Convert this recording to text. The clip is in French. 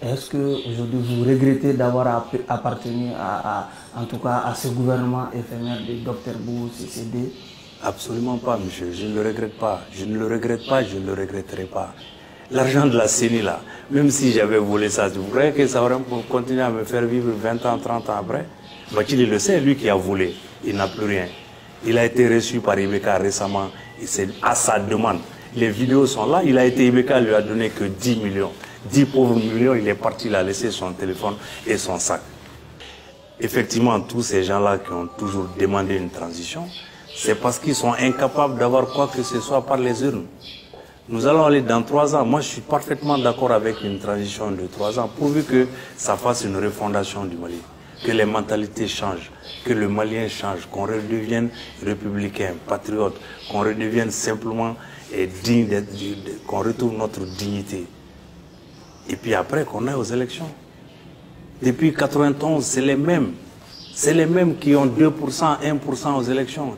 Est-ce qu'aujourd'hui vous regrettez d'avoir appartenu en tout cas à ce gouvernement éphémère de Dr Bou CCD? Absolument pas, monsieur. Je ne le regrette pas. Je ne le regrette pas, je ne le regretterai pas. L'argent de la CENI, là, même si j'avais volé ça, vous croyez que ça aurait continué à me faire vivre 20 ans, 30 ans après? Bachili le sait, lui qui a volé. Il n'a plus rien. Il a été reçu par Ibeka récemment. C'est à sa demande. Les vidéos sont là. Il a été, Ibeka lui a donné que 10 millions. 10 pauvres millions, il est parti, il a laissé son téléphone et son sac. Effectivement, tous ces gens-là qui ont toujours demandé une transition, c'est parce qu'ils sont incapables d'avoir quoi que ce soit par les urnes. Nous allons aller dans 3 ans. Moi, je suis parfaitement d'accord avec une transition de 3 ans, pourvu que ça fasse une refondation du Mali, que les mentalités changent, que le Malien change, qu'on redevienne républicain, patriote, qu'on redevienne simplement digne, qu'on retrouve notre dignité. Et puis après, qu'on aille aux élections. Depuis 91, c'est les mêmes. C'est les mêmes qui ont 2%, 1% aux élections.